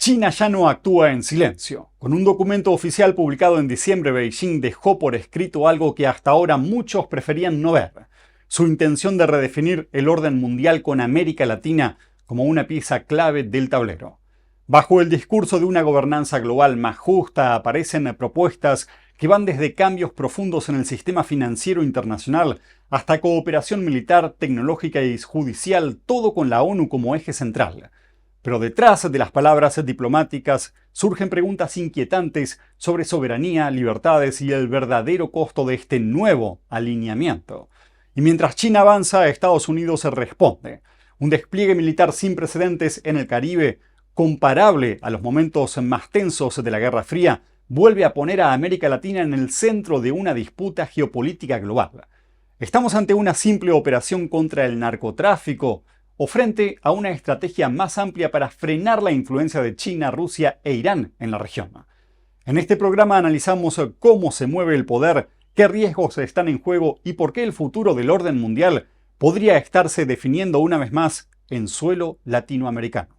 China ya no actúa en silencio. Con un documento oficial publicado en diciembre, Beijing dejó por escrito algo que hasta ahora muchos preferían no ver: su intención de redefinir el orden mundial con América Latina como una pieza clave del tablero. Bajo el discurso de una gobernanza global más justa aparecen propuestas que van desde cambios profundos en el sistema financiero internacional hasta cooperación militar, tecnológica y judicial, todo con la ONU como eje central. Pero detrás de las palabras diplomáticas surgen preguntas inquietantes sobre soberanía, libertades y el verdadero costo de este nuevo alineamiento. Y mientras China avanza, Estados Unidos responde. Un despliegue militar sin precedentes en el Caribe, comparable a los momentos más tensos de la Guerra Fría, vuelve a poner a América Latina en el centro de una disputa geopolítica global. ¿Estamos ante una simple operación contra el narcotráfico o frente a una estrategia más amplia para frenar la influencia de China, Rusia e Irán en la región? En este programa analizamos cómo se mueve el poder, qué riesgos están en juego y por qué el futuro del orden mundial podría estarse definiendo una vez más en suelo latinoamericano.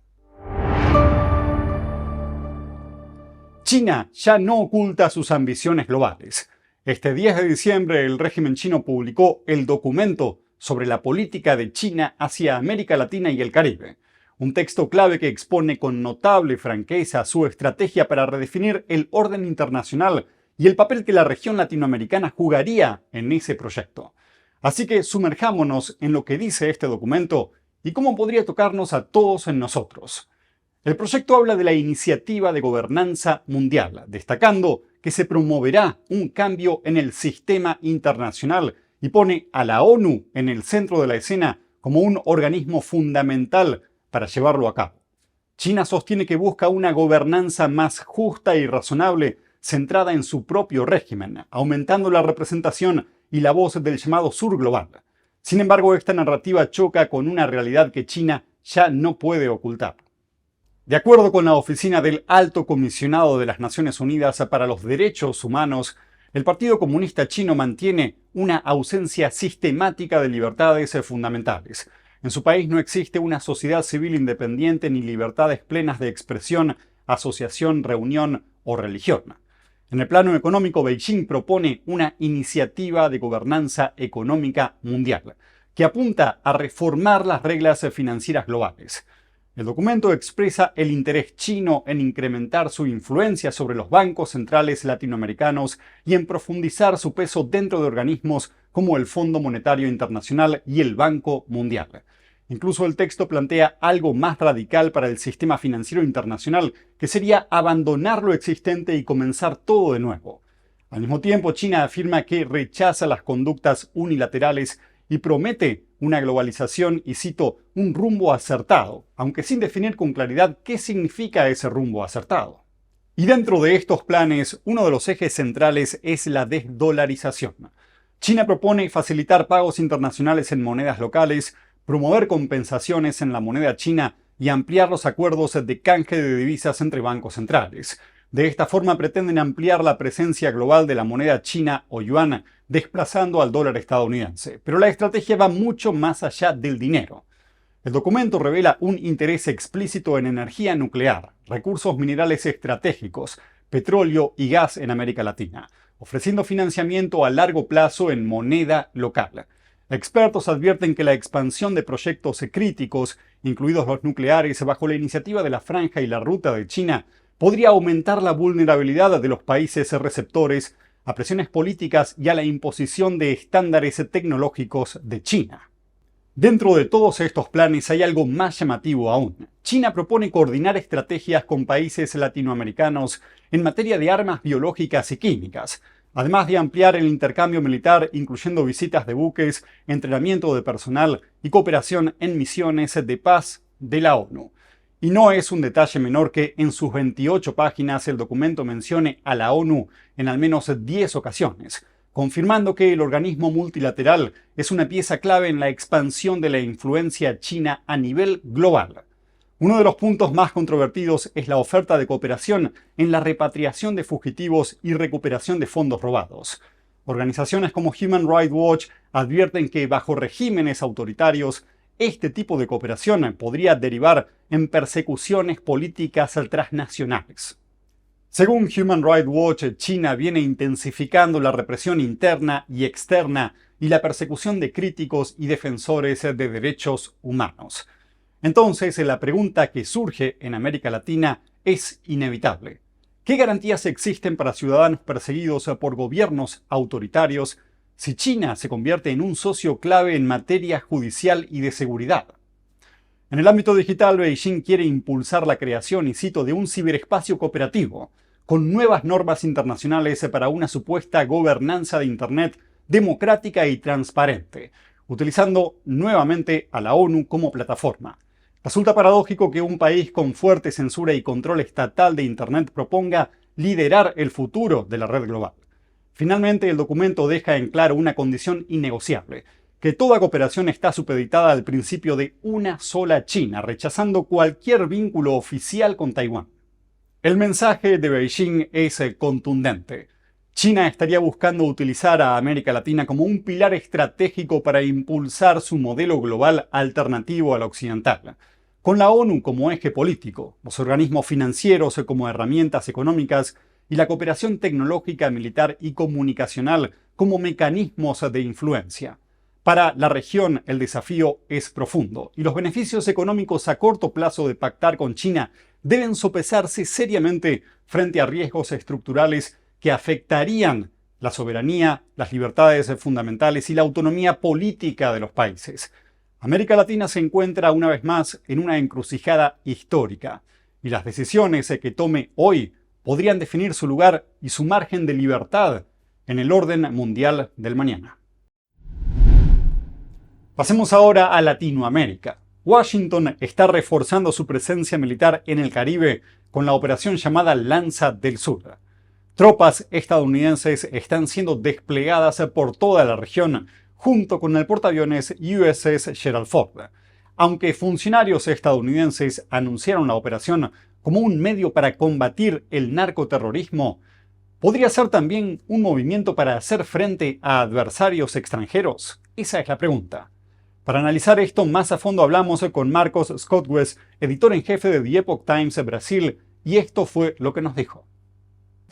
China ya no oculta sus ambiciones globales. Este 10 de diciembre el régimen chino publicó el documento sobre la política de China hacia América Latina y el Caribe. Un texto clave que expone con notable franqueza su estrategia para redefinir el orden internacional y el papel que la región latinoamericana jugaría en ese proyecto. Así que sumerjámonos en lo que dice este documento y cómo podría tocarnos a todos en nosotros. El proyecto habla de la iniciativa de gobernanza mundial, destacando que se promoverá un cambio en el sistema internacional y pone a la ONU en el centro de la escena como un organismo fundamental para llevarlo a cabo. China sostiene que busca una gobernanza más justa y razonable centrada en su propio régimen, aumentando la representación y la voz del llamado Sur global. Sin embargo, esta narrativa choca con una realidad que China ya no puede ocultar. De acuerdo con la Oficina del Alto Comisionado de las Naciones Unidas para los Derechos Humanos, el Partido Comunista Chino mantiene una ausencia sistemática de libertades fundamentales. En su país no existe una sociedad civil independiente ni libertades plenas de expresión, asociación, reunión o religión. En el plano económico, Beijing propone una iniciativa de gobernanza económica mundial que apunta a reformar las reglas financieras globales. El documento expresa el interés chino en incrementar su influencia sobre los bancos centrales latinoamericanos y en profundizar su peso dentro de organismos como el Fondo Monetario Internacional y el Banco Mundial. Incluso el texto plantea algo más radical para el sistema financiero internacional, que sería abandonar lo existente y comenzar todo de nuevo. Al mismo tiempo, China afirma que rechaza las conductas unilaterales y promete una globalización y, cito, un rumbo acertado, aunque sin definir con claridad qué significa ese rumbo acertado. Y dentro de estos planes, uno de los ejes centrales es la desdolarización. China propone facilitar pagos internacionales en monedas locales, promover compensaciones en la moneda china y ampliar los acuerdos de canje de divisas entre bancos centrales. De esta forma pretenden ampliar la presencia global de la moneda china o yuan, desplazando al dólar estadounidense. Pero la estrategia va mucho más allá del dinero. El documento revela un interés explícito en energía nuclear, recursos minerales estratégicos, petróleo y gas en América Latina, ofreciendo financiamiento a largo plazo en moneda local. Expertos advierten que la expansión de proyectos críticos, incluidos los nucleares, bajo la iniciativa de la Franja y la Ruta de China, podría aumentar la vulnerabilidad de los países receptores a presiones políticas y a la imposición de estándares tecnológicos de China. Dentro de todos estos planes hay algo más llamativo aún. China propone coordinar estrategias con países latinoamericanos en materia de armas biológicas y químicas, además de ampliar el intercambio militar, incluyendo visitas de buques, entrenamiento de personal y cooperación en misiones de paz de la ONU. Y no es un detalle menor que en sus 28 páginas el documento mencione a la ONU en al menos 10 ocasiones, confirmando que el organismo multilateral es una pieza clave en la expansión de la influencia china a nivel global. Uno de los puntos más controvertidos es la oferta de cooperación en la repatriación de fugitivos y recuperación de fondos robados. Organizaciones como Human Rights Watch advierten que bajo regímenes autoritarios, este tipo de cooperación podría derivar en persecuciones políticas transnacionales. Según Human Rights Watch, China viene intensificando la represión interna y externa y la persecución de críticos y defensores de derechos humanos. Entonces, la pregunta que surge en América Latina es inevitable. ¿Qué garantías existen para ciudadanos perseguidos por gobiernos autoritarios si China se convierte en un socio clave en materia judicial y de seguridad? En el ámbito digital, Beijing quiere impulsar la creación, y cito, de un ciberespacio cooperativo, con nuevas normas internacionales para una supuesta gobernanza de Internet democrática y transparente, utilizando nuevamente a la ONU como plataforma. Resulta paradójico que un país con fuerte censura y control estatal de Internet proponga liderar el futuro de la red global. Finalmente, el documento deja en claro una condición innegociable: que toda cooperación está supeditada al principio de una sola China, rechazando cualquier vínculo oficial con Taiwán. El mensaje de Beijing es contundente. China estaría buscando utilizar a América Latina como un pilar estratégico para impulsar su modelo global alternativo al occidental, con la ONU como eje político, los organismos financieros como herramientas económicas y la cooperación tecnológica, militar y comunicacional como mecanismos de influencia. Para la región, el desafío es profundo y los beneficios económicos a corto plazo de pactar con China deben sopesarse seriamente frente a riesgos estructurales que afectarían la soberanía, las libertades fundamentales y la autonomía política de los países. América Latina se encuentra una vez más en una encrucijada histórica, y las decisiones que tome hoy podrían definir su lugar y su margen de libertad en el orden mundial del mañana. Pasemos ahora a Latinoamérica. Washington está reforzando su presencia militar en el Caribe con la operación llamada Lanza del Sur. Tropas estadounidenses están siendo desplegadas por toda la región junto con el portaaviones USS Gerald Ford. Aunque funcionarios estadounidenses anunciaron la operación como un medio para combatir el narcoterrorismo, ¿podría ser también un movimiento para hacer frente a adversarios extranjeros? Esa es la pregunta. Para analizar esto más a fondo hablamos con Marcos Scott-West, editor en jefe de The Epoch Times Brasil, y esto fue lo que nos dijo.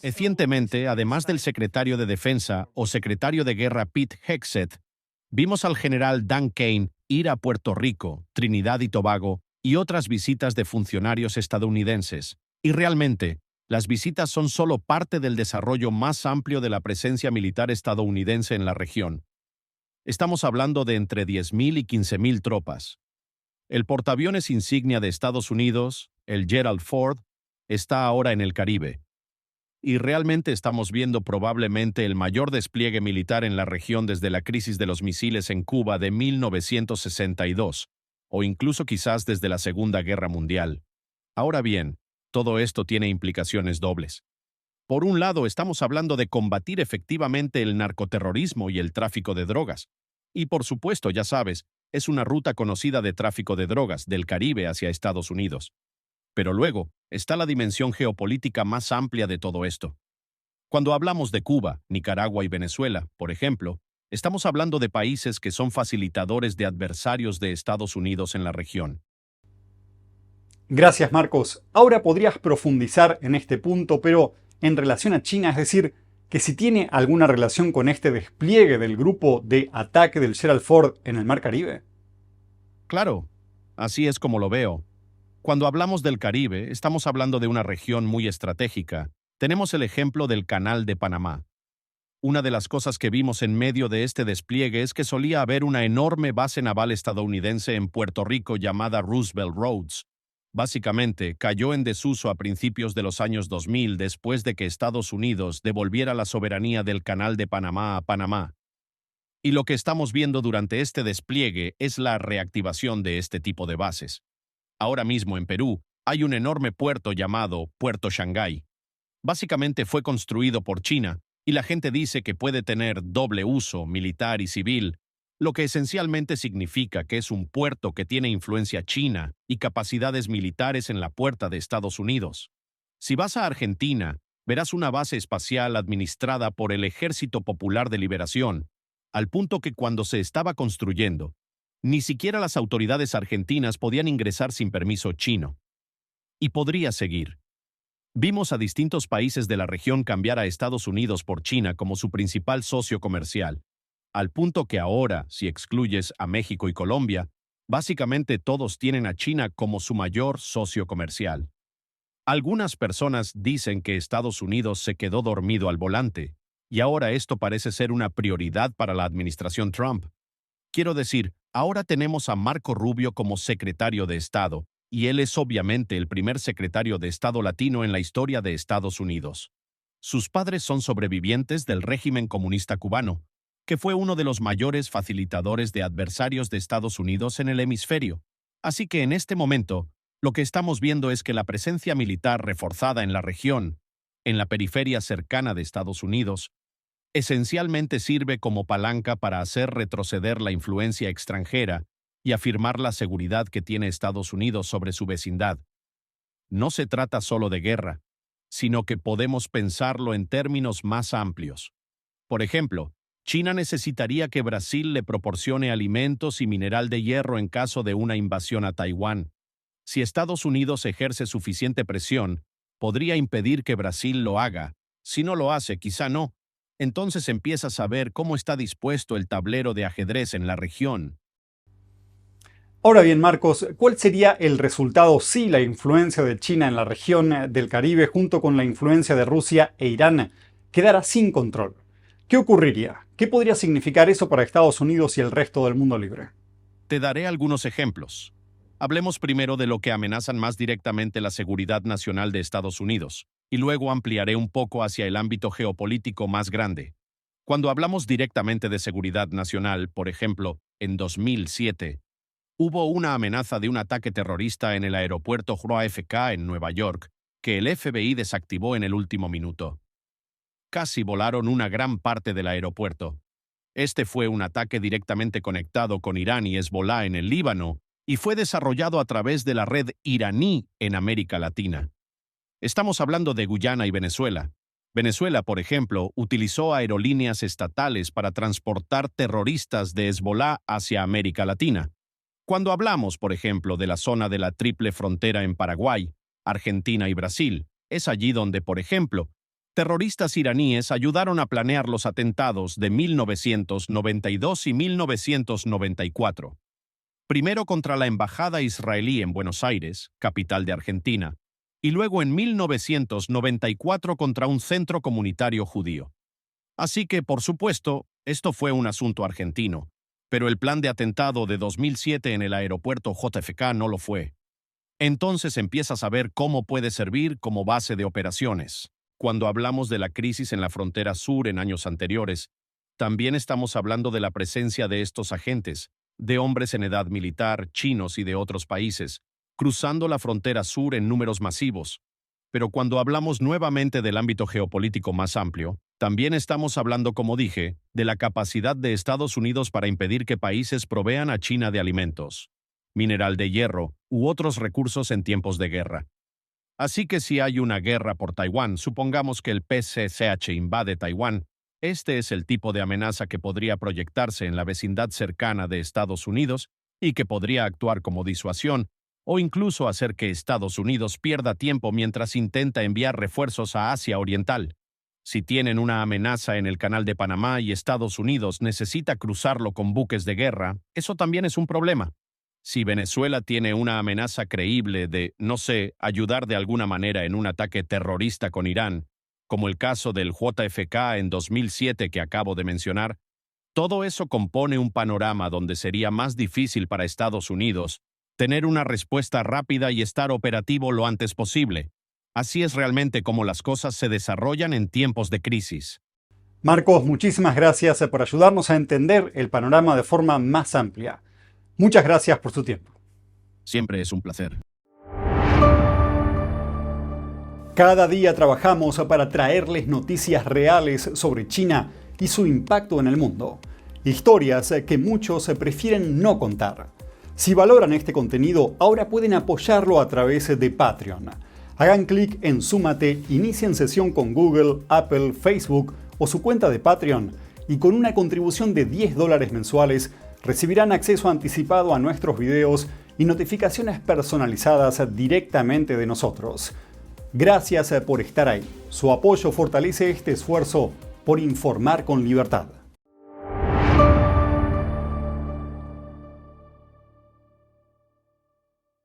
Recientemente, además del secretario de Defensa o secretario de Guerra Pete Hegseth, vimos al general Dan Kane ir a Puerto Rico, Trinidad y Tobago y otras visitas de funcionarios estadounidenses. Y realmente, las visitas son solo parte del desarrollo más amplio de la presencia militar estadounidense en la región. Estamos hablando de entre 10,000 y 15,000 tropas. El portaaviones insignia de Estados Unidos, el Gerald Ford, está ahora en el Caribe. Y realmente estamos viendo probablemente el mayor despliegue militar en la región desde la crisis de los misiles en Cuba de 1962, o incluso quizás desde la Segunda Guerra Mundial. Ahora bien, todo esto tiene implicaciones dobles. Por un lado, estamos hablando de combatir efectivamente el narcoterrorismo y el tráfico de drogas. Y por supuesto, ya sabes, es una ruta conocida de tráfico de drogas del Caribe hacia Estados Unidos. Pero luego está la dimensión geopolítica más amplia de todo esto. Cuando hablamos de Cuba, Nicaragua y Venezuela, por ejemplo, estamos hablando de países que son facilitadores de adversarios de Estados Unidos en la región. Gracias, Marcos. Ahora podrías profundizar en este punto, pero en relación a China, es decir, que si tiene alguna relación con este despliegue del grupo de ataque del Gerald Ford en el Mar Caribe. Claro, así es como lo veo. Cuando hablamos del Caribe, estamos hablando de una región muy estratégica. Tenemos el ejemplo del Canal de Panamá. Una de las cosas que vimos en medio de este despliegue es que solía haber una enorme base naval estadounidense en Puerto Rico llamada Roosevelt Roads. Básicamente, cayó en desuso a principios de los años 2000 después de que Estados Unidos devolviera la soberanía del Canal de Panamá a Panamá. Y lo que estamos viendo durante este despliegue es la reactivación de este tipo de bases. Ahora mismo en Perú hay un enorme puerto llamado Puerto Shanghái. Básicamente fue construido por China y la gente dice que puede tener doble uso, militar y civil, lo que esencialmente significa que es un puerto que tiene influencia china y capacidades militares en la puerta de Estados Unidos. Si vas a Argentina, verás una base espacial administrada por el Ejército Popular de Liberación, al punto que cuando se estaba construyendo, Ni siquiera las autoridades argentinas podían ingresar sin permiso chino. Y podría seguir. Vimos a distintos países de la región cambiar a Estados Unidos por China como su principal socio comercial, al punto que ahora, si excluyes a México y Colombia, básicamente todos tienen a China como su mayor socio comercial. Algunas personas dicen que Estados Unidos se quedó dormido al volante, y ahora esto parece ser una prioridad para la administración Trump. Quiero decir, ahora tenemos a Marco Rubio como secretario de Estado, y él es obviamente el primer secretario de Estado latino en la historia de Estados Unidos. Sus padres son sobrevivientes del régimen comunista cubano, que fue uno de los mayores facilitadores de adversarios de Estados Unidos en el hemisferio. Así que en este momento, lo que estamos viendo es que la presencia militar reforzada en la región, en la periferia cercana de Estados Unidos, esencialmente sirve como palanca para hacer retroceder la influencia extranjera y afirmar la seguridad que tiene Estados Unidos sobre su vecindad. No se trata solo de guerra, sino que podemos pensarlo en términos más amplios. Por ejemplo, China necesitaría que Brasil le proporcione alimentos y mineral de hierro en caso de una invasión a Taiwán. Si Estados Unidos ejerce suficiente presión, podría impedir que Brasil lo haga. Si no lo hace, quizá no. Entonces empiezas a ver cómo está dispuesto el tablero de ajedrez en la región. Ahora bien, Marcos, ¿cuál sería el resultado si la influencia de China en la región del Caribe junto con la influencia de Rusia e Irán quedara sin control? ¿Qué ocurriría? ¿Qué podría significar eso para Estados Unidos y el resto del mundo libre? Te daré algunos ejemplos. Hablemos primero de lo que amenazan más directamente la seguridad nacional de Estados Unidos, y luego ampliaré un poco hacia el ámbito geopolítico más grande. Cuando hablamos directamente de seguridad nacional, por ejemplo, en 2007, hubo una amenaza de un ataque terrorista en el aeropuerto JFK en Nueva York, que el FBI desactivó en el último minuto. Casi volaron una gran parte del aeropuerto. Este fue un ataque directamente conectado con Irán y Hezbolá en el Líbano, y fue desarrollado a través de la red iraní en América Latina. Estamos hablando de Guyana y Venezuela. Venezuela, por ejemplo, utilizó aerolíneas estatales para transportar terroristas de Hezbolá hacia América Latina. Cuando hablamos, por ejemplo, de la zona de la triple frontera en Paraguay, Argentina y Brasil, es allí donde, por ejemplo, terroristas iraníes ayudaron a planear los atentados de 1992 y 1994. Primero contra la embajada israelí en Buenos Aires, capital de Argentina, y luego en 1994 contra un centro comunitario judío. Así que, por supuesto, esto fue un asunto argentino, pero el plan de atentado de 2007 en el aeropuerto JFK no lo fue. Entonces empiezas a ver cómo puede servir como base de operaciones. Cuando hablamos de la crisis en la frontera sur en años anteriores, también estamos hablando de la presencia de estos agentes, de hombres en edad militar, chinos y de otros países, cruzando la frontera sur en números masivos. Pero cuando hablamos nuevamente del ámbito geopolítico más amplio, también estamos hablando, como dije, de la capacidad de Estados Unidos para impedir que países provean a China de alimentos, mineral de hierro u otros recursos en tiempos de guerra. Así que si hay una guerra por Taiwán, supongamos que el PCCH invade Taiwán, este es el tipo de amenaza que podría proyectarse en la vecindad cercana de Estados Unidos y que podría actuar como disuasión o incluso hacer que Estados Unidos pierda tiempo mientras intenta enviar refuerzos a Asia Oriental. Si tienen una amenaza en el Canal de Panamá y Estados Unidos necesita cruzarlo con buques de guerra, eso también es un problema. Si Venezuela tiene una amenaza creíble de, no sé, ayudar de alguna manera en un ataque terrorista con Irán, como el caso del JFK en 2007 que acabo de mencionar, todo eso compone un panorama donde sería más difícil para Estados Unidos tener una respuesta rápida y estar operativo lo antes posible. Así es realmente como las cosas se desarrollan en tiempos de crisis. Marcos, muchísimas gracias por ayudarnos a entender el panorama de forma más amplia. Muchas gracias por su tiempo. Siempre es un placer. Cada día trabajamos para traerles noticias reales sobre China y su impacto en el mundo. Historias que muchos prefieren no contar. Si valoran este contenido, ahora pueden apoyarlo a través de Patreon. Hagan clic en Súmate, inicien sesión con Google, Apple, Facebook o su cuenta de Patreon y con una contribución de $10 mensuales recibirán acceso anticipado a nuestros videos y notificaciones personalizadas directamente de nosotros. Gracias por estar ahí. Su apoyo fortalece este esfuerzo por informar con libertad.